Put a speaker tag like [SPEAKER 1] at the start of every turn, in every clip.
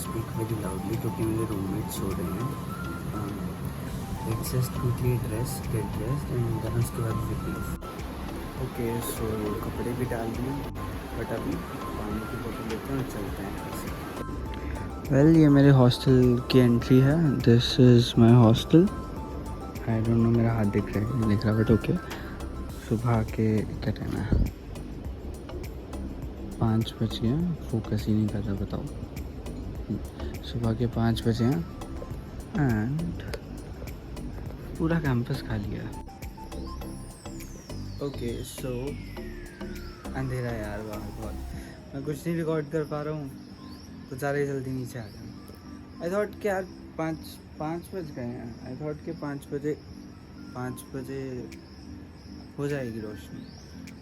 [SPEAKER 1] Speak very loudly क्योंकि मेरे roommate सो रहे हैं. Let's just quickly get dressed and then उसके बाद वी लीव. ओके, सो कपड़े भी डाल दिए, बट अभी पानी की बोतल लेते हैं और चलते हैं घर से. वेल, ये मेरे हॉस्टल की एंट्री है. This is my hostel. I don't know, मेरा हाथ दिख रहा है नहीं दिख रहा, बट ओके. सुबह के क्या टाइम है? 5 बजे हैं. फोकस ही नहीं करता, बताओ. सुबह के 5 बजे हैं एंड पूरा कैंपस खाली है. ओके, सो अंधेरा है यार बाहर बहुत. मैं कुछ नहीं रिकॉर्ड कर पा रहा हूँ तो ज़्यादा ही जल्दी नीचे आ गया. आई थॉट कि यार 5 बज गए हैं. आई थॉट कि 5 बजे हो जाएगी रोशनी.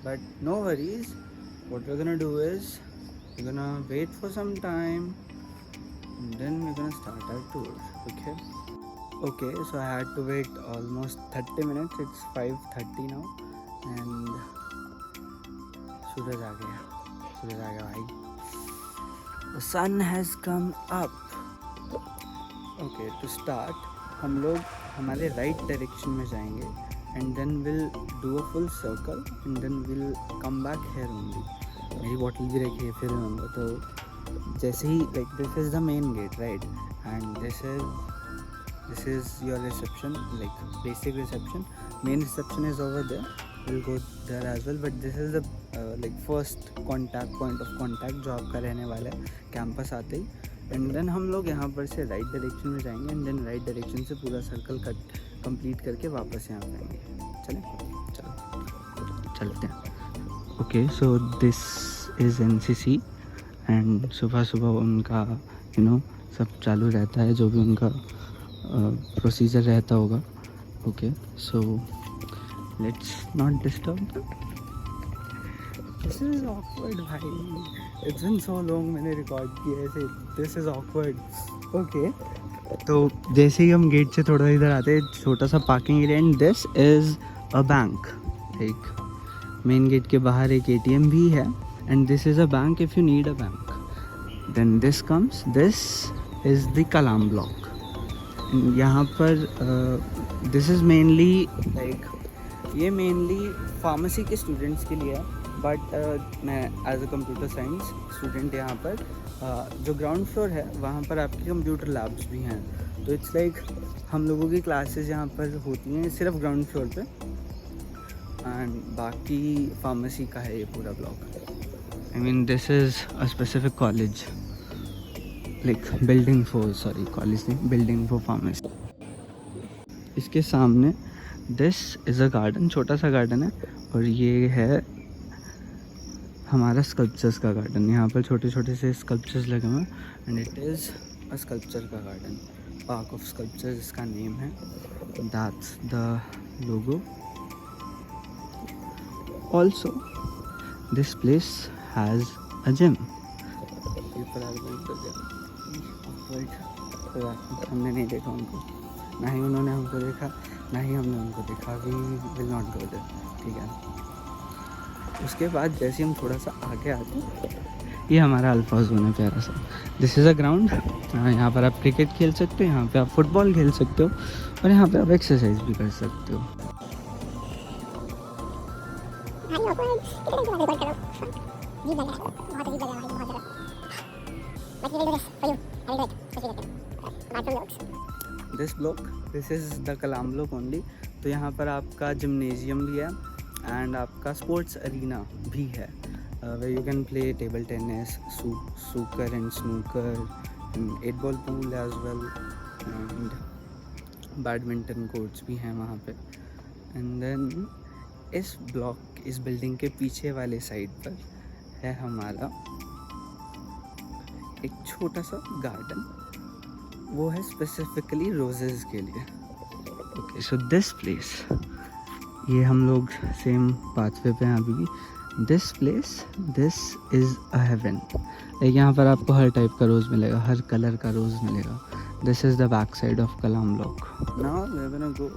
[SPEAKER 1] But no worries. What we're gonna do is we're gonna wait for some time and then we're gonna start our tour. Okay, so I had to wait almost 30 minutes. It's 5:30 now and सूरज आ गया भाई. The sun has come up. Okay, to start हम लोग हमारे right direction में जाएंगे and then we'll do a full circle and then we'll come back here only. मेरी bottle भी रखी है फिर रहूँगा. तो जैसे ही like this is the main gate right and this is your reception, like basic reception. Main reception is over there. Will go there as well, but this is the like first point of contact जो आपका रहने वाला है campus आते ही. And then हम लोग यहाँ पर से राइट डायरेक्शन में जाएंगे एंड देन राइट डायरेक्शन से पूरा सर्कल कंप्लीट करके वापस यहाँ पे आएंगे. चलते हैं. Okay, so this is NCC and सुबह उनका सब चालू रहता है, जो भी उनका प्रोसीजर रहता होगा. Okay, so let's not disturb. This is awkward भाई. इट्स बीन सो लॉन्ग मैंने रिकॉर्ड किया ऐसे. This is awkward. ओके, तो जैसे ही हम गेट से थोड़ा इधर आते हैं, छोटा सा parking area and this is a bank. एक मेन गेट के बाहर एक ATM भी है and this is a bank if you need a bank. Then this is the Kalam block. यहाँ पर दिस इज़ मेनली लाइक ये मेनली फार्मेसी के स्टूडेंट्स के लिए है. बट मैं as a computer science student यहाँ पर जो ग्राउंड फ्लोर है वहाँ पर आपकी कंप्यूटर लैब्स भी हैं. तो इट्स लाइक हम लोगों की क्लासेस यहाँ पर होती हैं सिर्फ ग्राउंड फ्लोर पे एंड बाकी फार्मेसी का है ये पूरा block. I mean this is a specific college, like building for pharmacy. इसके सामने दिस इज़ अ गार्डन, छोटा सा गार्डन है और ये है हमारा स्कल्पचर्स का गार्डन. यहाँ पर छोटे छोटे से स्कल्पचर्स लगे हुए हैं and it is a sculpture का गार्डन. पार्क ऑफ स्कल्पचर्स इसका नेम है. That's the logo. Also this place has a gym. हमने नहीं देखा उनको, ना ही उन्होंने हमको देखा, ना ही हमने उनको देखा. We will not go there. ठीक है. उसके बाद जैसे हम थोड़ा सा आगे आते हैं, ये हमारा अल्फा जोन है प्यारा सा. This is a ground. यहाँ पर आप क्रिकेट खेल सकते हो, यहाँ पे आप फुटबॉल खेल सकते हो और यहाँ पे आप एक्सरसाइज भी कर सकते हो. This is the Kalam block only. तो यहाँ पर आपका जिम्नेजियम भी है एंड आपका स्पोर्ट्स अरीना भी है where you can play table tennis, snooker and 8-ball pool as well and badminton courts भी हैं वहाँ पे. एंड देन इस बिल्डिंग के पीछे वाले साइड पर है हमारा एक छोटा सा गार्डन. वो है स्पेसिफिकली रोजेस के लिए. ओके, सो दिस प्लेस, ये हम लोग सेम पाथवे पे हैं अभी भी. This is a heaven. यहाँ पर आपको हर टाइप का रोज़ मिलेगा, हर कलर का रोज़ मिलेगा. This is the back side of Kalam block. Now we are gonna go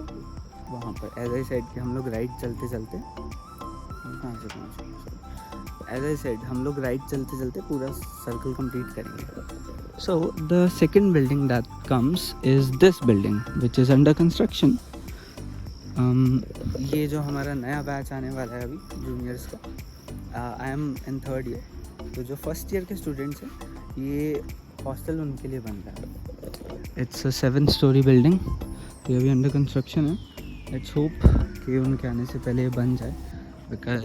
[SPEAKER 1] वहाँ पर. एज आई साइड कि हम लोग राइट चलते चलते कहाँ से पहुँचे. एज आई साइड हम लोग राइट चलते चलते पूरा सर्कल कंप्लीट करेंगे. So the second building that comes is this building which is under construction. ये जो हमारा नया बैच आने वाला है अभी जूनियर्स का, I am in 3rd year, तो जो फर्स्ट ईयर के स्टूडेंट्स हैं ये हॉस्टल उनके लिए बन रहा है. इट्स अ 7 स्टोरी बिल्डिंग, ये अभी अंडर कंस्ट्रक्शन है. लेट्स होप कि उनके आने से पहले ये बन जाए, because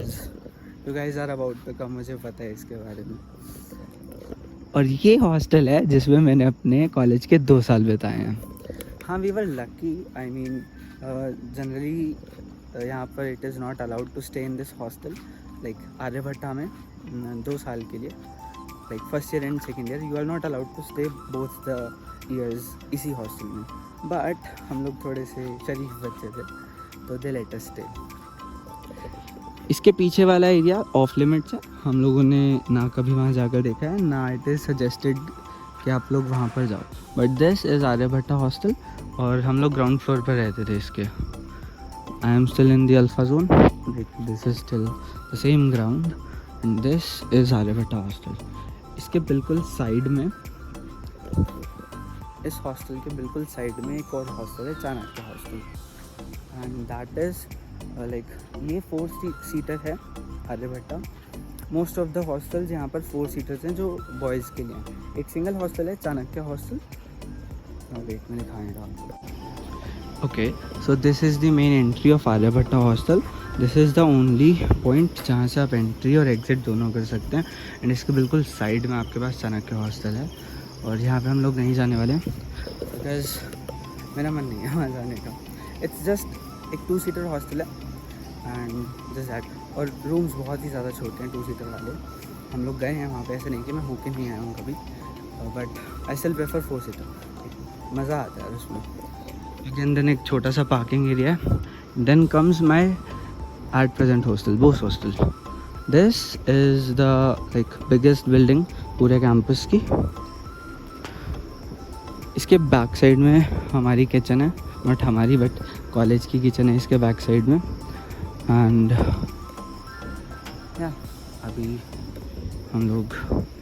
[SPEAKER 1] you guys are about to come, मुझे पता है इसके बारे में. और ये हॉस्टल है जिसमें मैंने अपने कॉलेज के 2 साल बिताए हैं. हाँ, we were lucky. I mean generally यहाँ पर it is not allowed to stay in this hostel. Like Aryabhatta में 2 साल के लिए, like first year and second year, you are not allowed to stay both the years इसी hostel में. But हम लोग थोड़े से शरीफ बच्चे थे तो दे लेट अस स्टे. इसके पीछे वाला एरिया ऑफ लिमिट्स है. हम लोगों ने ना कभी वहाँ जाकर देखा है, ना इट इज़ सजेस्टेड कि आप लोग वहाँ पर जाओ. But this is Aryabhatta hostel और हम लोग ग्राउंड फ्लोर पर रहते थे इसके. I am still in the alpha zone. This is still the same ground and this is Aryabhatta hostel. इसके बिल्कुल साइड में, इस हॉस्टल के बिल्कुल साइड में एक और हॉस्टल है, Chanakya hostel, and that is like ये 4 सीटर है Aryabhatta. Most of the hostels यहाँ पर 4 सीटर्स हैं जो बॉयज़ के लिए हैं. एक सिंगल हॉस्टल है चाणक्य हॉस्टल. वेट में दिखाएगा. Okay, so this is the main entry of Aryabhatta hostel. This is the only point जहाँ से आप एंट्री और एग्जिट दोनों कर सकते हैं. एंड इसके बिल्कुल साइड में आपके पास चाणक्य हॉस्टल है. और यहाँ पे हम लोग नहीं जाने वाले बिकॉज मेरा मन नहीं है वहाँ जाने का. इट्स जस्ट एक 2 सीटर हॉस्टल है एंड जस्ट दैट. और रूम्स बहुत ही ज़्यादा छोटे हैं 2 सीटर वाले. हम लोग गए हैं वहाँ पे, ऐसे नहीं कि मैं होके नहीं आया हूँ कभी, but I still prefer 4 seater. मज़ा आता है उसमें. अगेन देन एक छोटा सा पार्किंग एरिया है. Then comes my at present hostel, Bose hostel. This is the like biggest building पूरे कैंपस की. इसके बैक साइड में हमारी किचन है, नॉट हमारी बट कॉलेज की किचन है इसके बैक साइड में. एंड या अभी हम लोग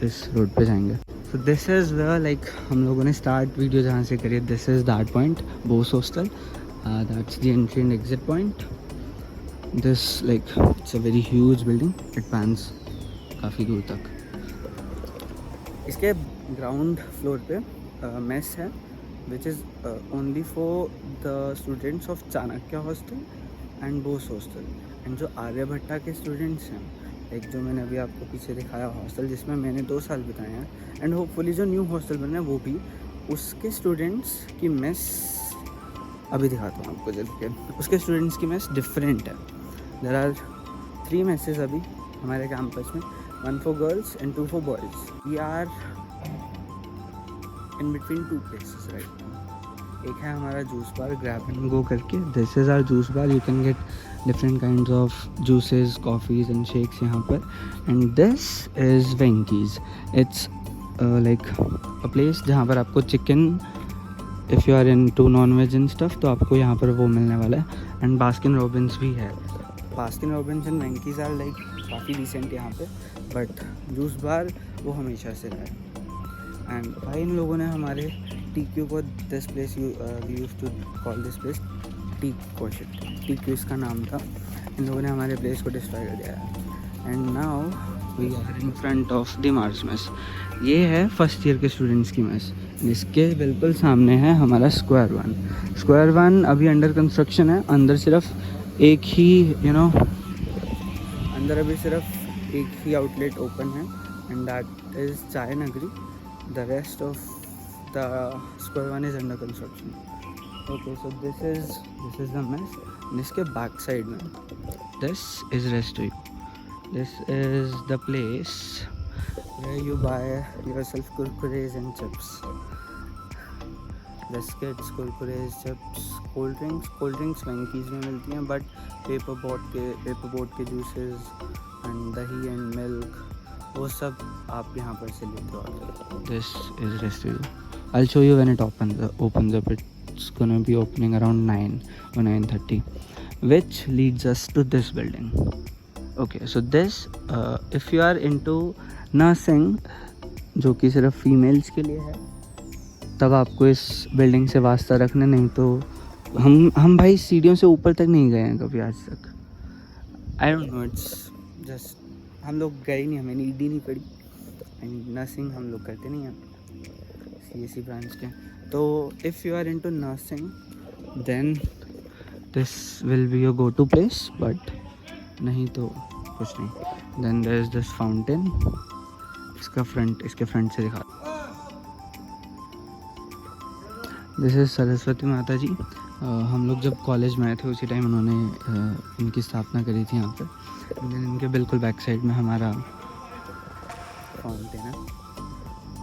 [SPEAKER 1] इस रोड पे जाएंगे. सो दिस इज़ द लाइक हम लोगों ने स्टार्ट वीडियो जहाँ से करी, this is that point, Bose hostel. That's the entry and exit point. This like it's a very huge building. It pans काफ़ी दूर तक. इसके ग्राउंड फ्लोर पे मेस है which is only for the students of Chanakya hostel and boss hostel. And जो आर्यभट्टा के students हैं, एक जो मैंने अभी आपको पीछे दिखाया हॉस्टल जिसमें मैंने 2 साल बिताए हैं, एंड होपफुली जो न्यू हॉस्टल बना है वो भी, उसके स्टूडेंट्स की मेस अभी दिखाता हूँ आपको जल्द के. उसके स्टूडेंट्स की मेस डिफरेंट है. देयर आर 3 मेसेज अभी हमारे कैंपस में, 1 for girls and 2 for boys. We are in between 2 places right. एक है हमारा juice bar, grab and go करके. This is our juice bar. You can get different kinds of juices, coffees and shakes यहाँ पर. And this is Venky's. It's like a place जहाँ पर आपको chicken, if you are in to non veg and stuff, तो आपको यहाँ पर वो मिलने वाला है. एंड बास्किन रॉबिन्स भी है. Baskin Robbins and Venky's are like काफ़ी डिसेंट यहाँ पे, बट जूस बार वो हमेशा से रहा है. एंड भाई इन लोगों ने हमारे TQ को, this place we used to call this place TQ इसका नाम था. इन लोगों ने हमारे प्लेस को डिस्ट्रॉय कर दिया है. And now we are in front of the Mars mess. ये है फर्स्ट ईयर के स्टूडेंट्स की मेस. इसके बिल्कुल सामने है हमारा स्क्वायर वन अभी अंडर कंस्ट्रक्शन है. अंदर सिर्फ एक ही अंदर अभी सिर्फ एक ही आउटलेट ओपन है and that is Chai Nagari. The rest of the square one is under construction. Okay, so this is the mess. इसके back side में, this is restaurant. This is the place where you buy yourself kurkures and chips, biscuits, kurkures, chips, cold drinks Wenky's में मिलती हैं, but paper boat के juices and dahi and milk, वो सब आप यहाँ पर से लेते हो. This is restaurant. I'll show you when it opens up. It's gonna be opening around 9 or 9:30, which leads us to this building. Okay, so this if you are into nursing, जो कि सिर्फ फीमेल्स के लिए है, तब आपको इस building से वास्ता रखना, नहीं तो हम भाई सीढ़ियों से ऊपर तक नहीं गए हैं कभी आज तक। I don't know, it's just हम लोग गए नहीं, हमें नीड ही नहीं पड़ी। आई मीन नर्सिंग हम लोग करते नहीं हैं CSE ब्रांच के। तो if you are into nursing then this will be your go to place, but नहीं तो कुछ नहीं। Then there is this fountain, इसके फ्रंट से दिखा। दिस इज सरस्वती माता जी। हम लोग जब कॉलेज में आए थे उसी टाइम उन्होंने इनकी स्थापना करी थी यहाँ पर। इनके बिल्कुल बैक साइड में हमारा फाउंटेन है।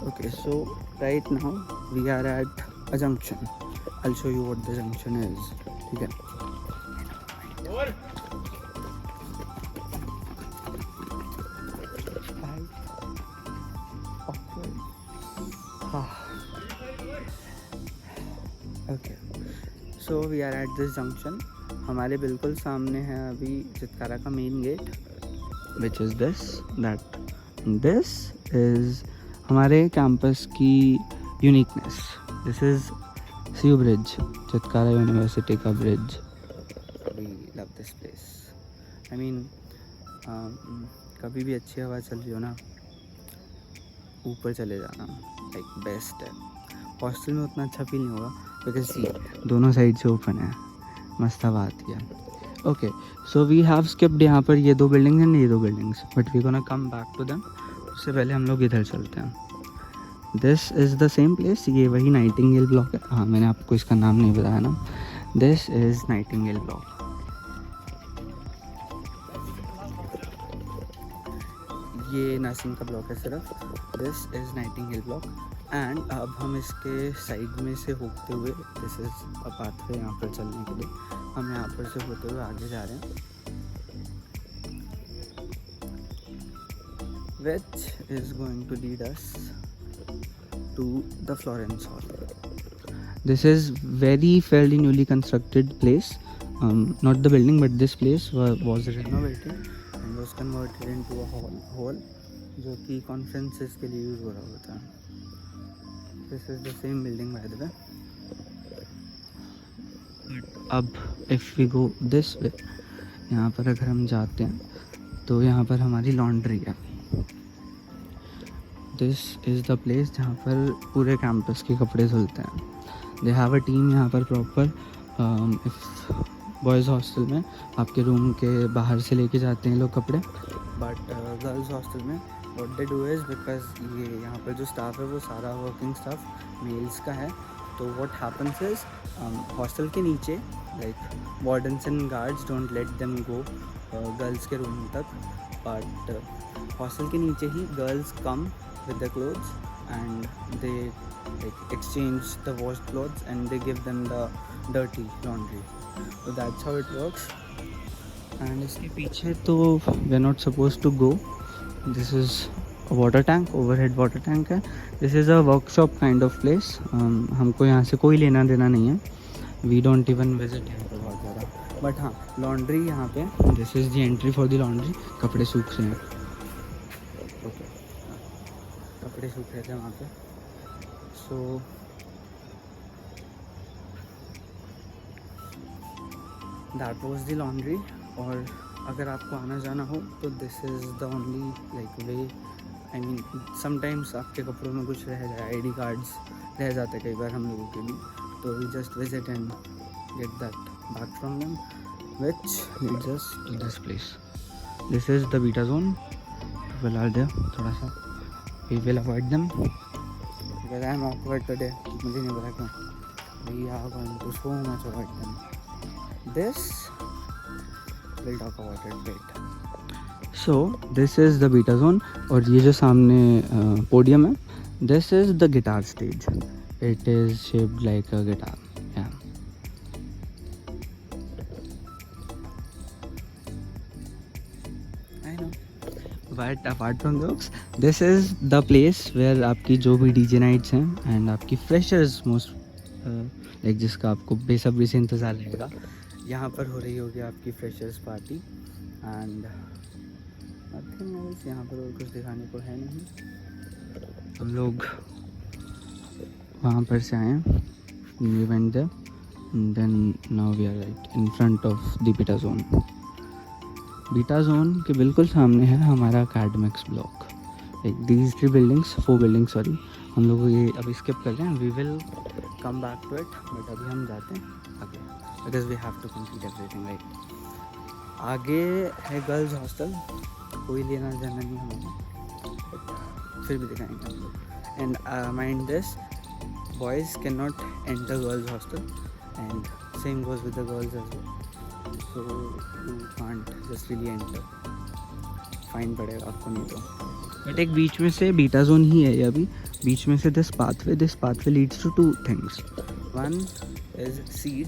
[SPEAKER 1] Okay, so right now we are at a junction. I will show you what the junction is. ठीक है, okay, so we are at this junction. हमारे बिल्कुल सामने है अभी चितकारा का main gate, which is this is हमारे कैंपस की uniqueness. This is C bridge, Chitkara university का bridge. We love this place. I mean कभी भी अच्छी हवा चल रही हो ना, ऊपर चले जाना लाइक बेस्ट है। हॉस्टल में उतना अच्छा फील नहीं होगा बिकॉज सी दोनों साइड से ओपन है, मस्त हवा आती है। Okay, so we have skipped यहाँ पर ये 2 बिल्डिंग्स एंड ये 2 buildings, but we gonna come back to them. उससे पहले हम लोग इधर चलते हैं। This is the same place, ये वही नाइटिंगेल ब्लॉक है। हाँ, मैंने आपको इसका नाम नहीं बताया ना। This is Nightingale block. ये नर्सिंग का ब्लॉक है सिर्फ। This is Nightingale block and अब हम इसके साइड में से होते हुए, दिस इज़ अ पाथवे यहाँ पर चलने के लिए, हम यहाँ पर से होते हुए आगे जा रहे हैं, which is going to lead us to the Florence Hall. This is very fairly newly constructed place. Not the building, but this place was renovated and was converted into a hall जो कि conferences के लिए use हो रहा होता है। This is the same building by the way. अब if we go this way, यहाँ पर अगर हम जाते हैं तो यहाँ पर हमारी लॉन्ड्री है। दिस इज़ द प्लेस जहाँ पर पूरे कैंपस के कपड़े धुलते हैं। दे हैव अ टीम यहाँ पर प्रॉपर। इफ़ बॉयज़ हॉस्टल में आपके रूम के बाहर से लेके जाते हैं लोग कपड़े, बट गर्ल्स हॉस्टल में what they do is, because ये यहाँ पर जो स्टाफ है वो सारा वर्किंग स्टाफ मेल्स का है, तो व्हाट हैपन्स इज हॉस्टल के नीचे like wardens and guards don't let them go girls के रूम तक, बट हॉस्टल के नीचे ही girls come with their clothes and they like exchange the washed clothes and they give them the dirty laundry. So that's how it works. And इसके पीछे तो we're not supposed to go. This is a water tank, overhead water tank है. This is a workshop kind of place. हमको यहाँ से कोई लेना देना नहीं है. We don't even visit यहाँ पर बहुत ज़्यादा. But हाँ, laundry यहाँ पे. This is the entry for the laundry. कपड़े सूख रहे हैं. कपड़े सूख रहे थे वहाँ पे। So that was the laundry. और अगर आपको आना जाना हो तो this is the only like way. I mean sometimes आपके कपड़ों में कुछ रह जाए, ID कार्ड्स रह जाते कई बार हम लोगों के भी, तो we just visit and get that back from them, which leads us to this place. This is the beta zone. People are there, थोड़ा सा we will avoid them because I am awkward today. मुझे नहीं पता क्यों। We are going to so much avoid them. This we'll talk about it later. So this is the beta zone और ये जो सामने पोडियम है, this is the guitar stage. It is shaped like a guitar. Yeah. I know. But apart from those, this is the place where आपकी जो भी DJ nights हैं and आपकी freshers most like जिसका आपको बेसब्री से इंतज़ार रहेगा, यहाँ पर हो रही होगी आपकी freshers party and nothing else। यहाँ पर और कुछ दिखाने को है नहीं। हम लोग वहाँ पर से आए हैं, we went there, then now we are right in front of the beta zone. Beta zone के बिल्कुल सामने है हमारा academics block. Like these 3 buildings, 4 buildings sorry, हम लोग ये अभी स्किप कर रहे हैं, we will come back to it, but अभी हम जाते हैं आगे because we have to complete everything right. आगे है गर्ल्स हॉस्टल, कोई लेना देना नहीं हमें, फिर भी दिखाएंगे हम लोग। And mind this, boys can not enter girls hostel and same goes with the girls as well, so you can't just really enter, fine पड़ेगा आपको नहीं तो। बट एक बीच में से बीटा जोन ही है ये अभी, बीच में से this pathway leads to 2 things. One is seed,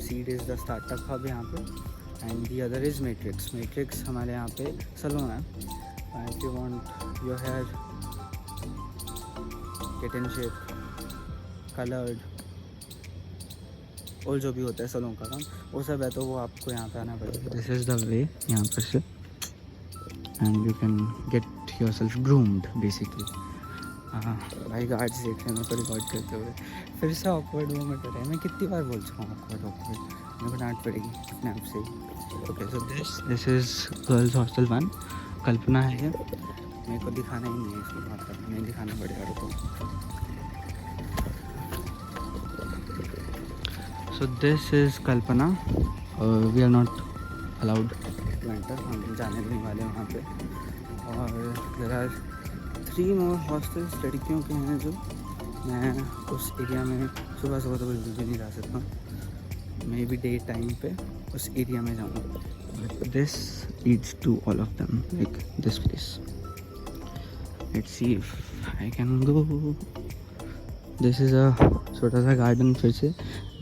[SPEAKER 1] seed is the startup hub यहाँ पे, and the other is matrix हमारे यहाँ पे सलून है। If you want your hair get in shape, coloured, और जो भी होता है सलों का काम वो सब है, तो वो आपको यहाँ पे आना पड़ेगा। दिस इज़ द वे यहाँ पर से, and you can get your self groomed basically. भाई गार्ड्स देख रहे हैं मेरे को रिकॉर्ड करते हुए, फिर से ऑकवर्ड मोमेंट हो रहा है। मैं कितनी बार बोल चुका हूँ ऑकवर्ड, मेरे को डांट पड़ेगी अपने आप से ही। Okay, so this is girls hostel 1, Kalpana है ये, मेरे को दिखाना ही नहीं है इसमें, मतलब नहीं दिखाना पड़ेगा रुको। So this is Kalpana. We are not allowed to enter. हम जाने नहीं वाले वहाँ पे। और there are 3 more hostels लड़कियों के हैं, जो मैं उस एरिया में सुबह तो बिल्कुल भी नहीं जा सकता, मे बी डे टाइम पे उस एरिया में जाऊँगा। This leads to all of them, like this place. Let's see if I can go. This is a छोटा सा गार्डन, फिर से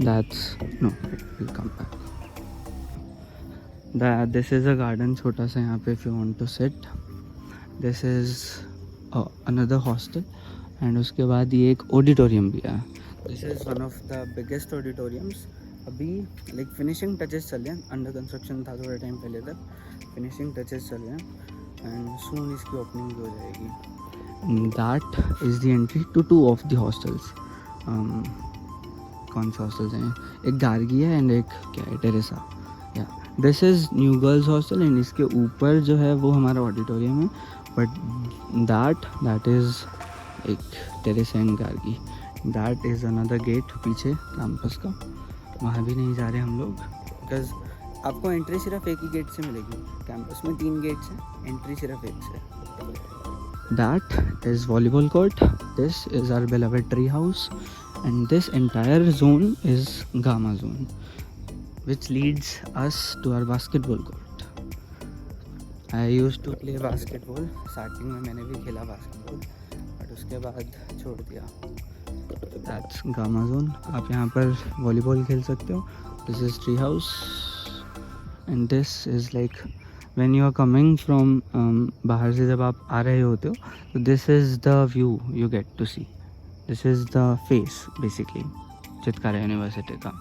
[SPEAKER 1] that's no, it will come back. This is a garden छोटा सा यहाँ पे, if you want to sit. This is another hostel, and उसके बाद ये एक ऑडिटोरियम भी है। This is one of the biggest auditoriums. अभी लाइक फिनिशिंग टचेस चल रहे हैं, अंडर कंस्ट्रक्शन था थोड़ा टाइम पहले तक, फिनिशिंग टचेस चल रहे हैं एंड सून इसकी ओपनिंग भी हो जाएगी। That is the entry to 2 of the hostels. कौन से हॉस्टल्स हैं? एक गार्गी है एंड एक क्या है, टेरेसा। या this is new girls hostel, and इसके ऊपर जो है वो हमारा ऑडिटोरियम है, बट दैट इज़ एक Teresa and Gargi. That is another gate पीछे कैंपस का, वहाँ भी नहीं जा रहे हम लोग, बिकॉज आपको एंट्री सिर्फ एक ही गेट से मिलेगी। कैंपस में 3 गेट्स हैं, एंट्री सिर्फ एक से। That is volleyball court. This is our beloved tree house, and this entire zone is Gamma zone, which leads us to our basketball court. I used to play basketball. Starting में मैंने भी खेला basketball, but उसके बाद छोड़ दिया। That's Gamma zone. आप यहाँ पर volleyball खेल सकते हो। This is tree house, and this is like when you are coming from बाहर से जब आप आ रहे होते हो, तो this is the view you get to see. This is the face basically Chitkara university का।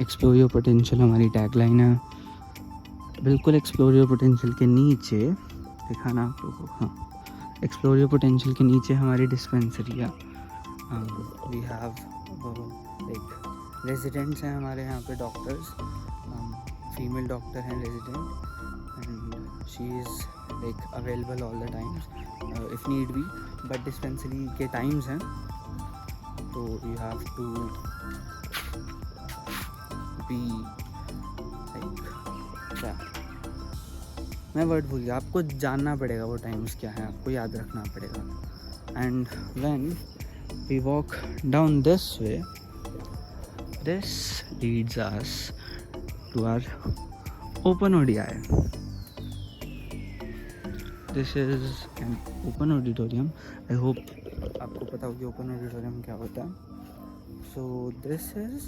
[SPEAKER 1] एक्सप्लोर योर पोटेंशियल हमारी टैगलाइन है। बिल्कुल एक्सप्लोर योर पोटेंशियल के नीचे दिखाना आप लोगों को, हाँ, एक्सप्लोर योर पोटेंशियल के नीचे हमारी डिस्पेंसरी है। वी हैव लाइक रेजिडेंट्स हैं हमारे यहाँ पे, डॉक्टर्स, फीमेल डॉक्टर हैं resident, and she is like available all the times if need be, but dispensary के times हैं, तो you have to be like क्या, मैं वर्ड भूल गया, आपको जानना पड़ेगा वो टाइम्स क्या है, आपको याद रखना पड़ेगा। and when we walk down this way, this leads us to our open ODI. This is an open auditorium. I hope आपको पता होगी open auditorium क्या होता है। So this is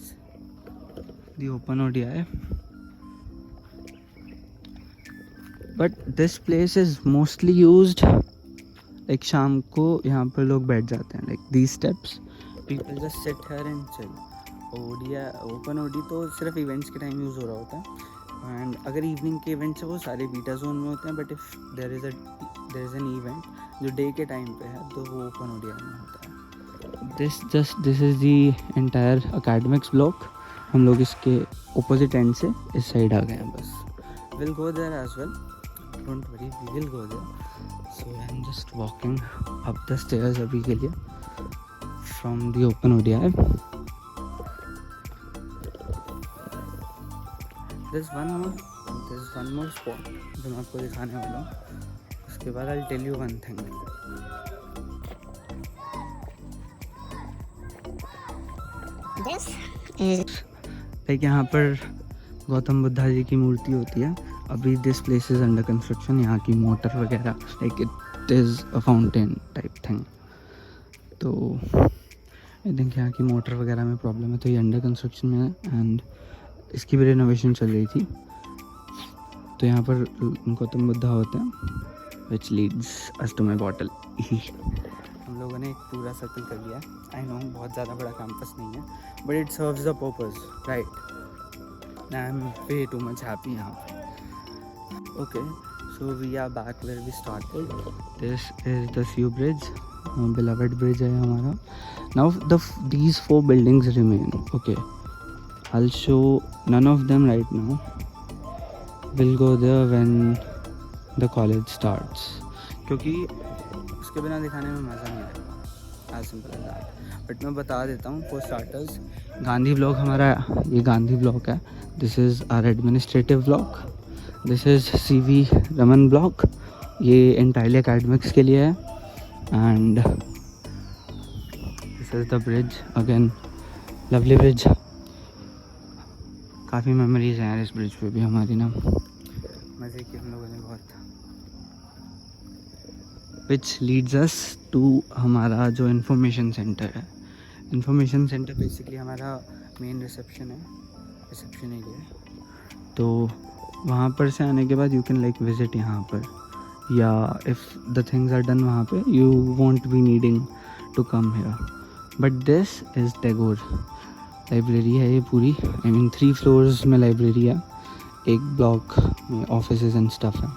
[SPEAKER 1] the open ODI. But this place is mostly used like शाम को यहाँ पर लोग बैठ जाते हैं, like these steps people just sit here and chill. ODI open OD तो सिर्फ इवेंट्स के टाइम यूज़ हो रहा होता है, एंड अगर इवनिंग के इवेंट्स है वो सारे बीटा जोन में होते हैं, but if there is an event जो डे के टाइम पे है तो वो ओपन ओडिया में होता है। This is the entire academics block. हम लोग इसके ऑपोजिट एंड से इस साइड आ गए हैं बस. Will go there as well, don't worry, we will go there. So I am just walking up the stairs अभी के लिए from the open ODI. There's one more spot जो मैं आपको दिखाने वाला हूँ. उसके बाद I'll tell you one thing. This is like यहाँ पर गौतम बुद्धा जी की मूर्ति होती है. अभी this place is under construction. यहाँ की मोटर वगैरह, like it is a fountain type thing. तो आई थिंक यहाँ की मोटर वगैरह में प्रॉब्लम है, तो ये अंडर कंस्ट्रक्शन में है एंड इसकी भी रिनोवेशन चल रही थी. तो यहाँ पर गौतम बुद्धा होते हैं, which leads us to my bottle. हम लोगों ने एक पूरा सर्कल कर लिया. आई नो बहुत ज़्यादा बड़ा कैंपस नहीं है, but it serves the purpose, right. I am way too much happy यहाँ पे. Okay, so we are back where we started. This is the sea bridge, beloved bridge है हमारा. Now these 4 buildings remain. Okay, I'll show none of them right now. We'll go there when the college starts. क्योंकि उसके बिना दिखाने में मज़ा नहीं आएगा, as simple as that. But मैं बता देता हूँ फॉर स्टार्टर्स. गांधी ब्लॉक हमारा, ये गांधी ब्लॉक है. This is our administrative block. This is CV Raman block. ये एंटायरली एकेडमिक्स के लिए है. And this is the bridge again, lovely bridge. काफ़ी मेमोरीज हैं यार इस ब्रिज पे भी हमारी ना. मज़े की हम लोगों ने बहुत. विच लीड्स अस टू हमारा जो इन्फॉर्मेशन सेंटर है. इन्फॉर्मेशन सेंटर बेसिकली हमारा मेन रिसेप्शन है, रिसेप्शन एरिया. तो वहाँ पर से आने के बाद यू कैन लाइक विज़िट यहाँ पर, या if the things are done वहाँ पे you won't be needing to come here. But this is Tagore library है ये पूरी. आई मीन 3 फ्लोर्स में लाइब्रेरी है, एक ब्लॉक में ऑफिसेज एंड स्टफ है.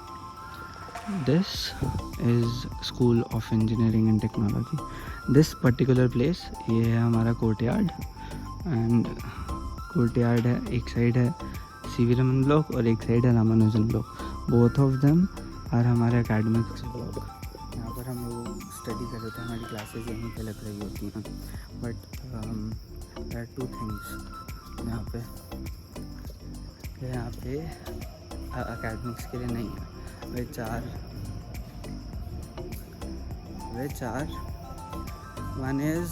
[SPEAKER 1] This is school of engineering and technology. This particular place, ये है हमारा कोर्टयार्ड. एंड कोर्टयार्ड है, एक साइड है CV रमन ब्लॉक और एक साइड है Ramanujan block. Both of them are हमारे एकेडमिक्स ब्लॉक. यहाँ पर हम लोग स्टडी कर रहे थे, हमारी क्लासेज यहीं पे लग रही होती हैं. बट देयर आर 2 थिंग्स यहाँ पे एकेडमिक्स के लिए नहीं है. वे चार वन इज़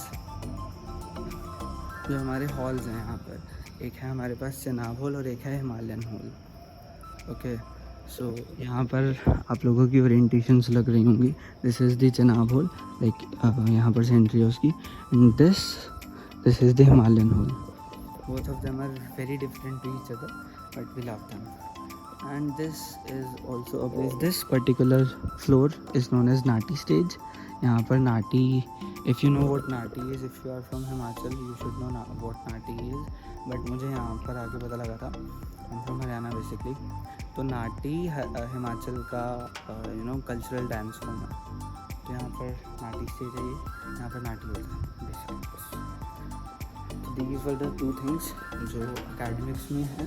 [SPEAKER 1] जो हमारे हॉल्स हैं यहाँ पर. एक है हमारे पास चनाब हॉल और एक है हिमालयन हॉल. ओके, सो यहाँ पर आप लोगों की ओरिएंटेशंस लग रही होंगी. This is the Chenab hall, like यहाँ पर से एंट्री है उसकी. And this is the Himalayan hall. Both of them are very different to each other, but we love them. And this is also a place. This particular floor is known as Nati stage. यहाँ पर नाटी, if you know what Nati is, if you are from Himachal, you should know what Nati is. But मुझे यहाँ पर आके पता लगा था. I'm from Haryana basically. तो नाटी हिमाचल का कल्चरल डांस फॉर्म है. तो यहाँ पर नाटी स्टेज है ये, यहाँ पर नाटी होता है बेसिकली. तो these were the 2 things जो एकेडमिक्स में है,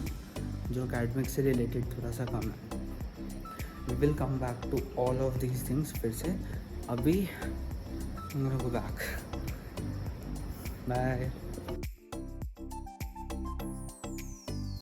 [SPEAKER 1] जो एकेडमिक्स से रिलेटेड थोड़ा सा कम है. We will come back to all of these things फिर से. अभी I'm gonna go back. Bye.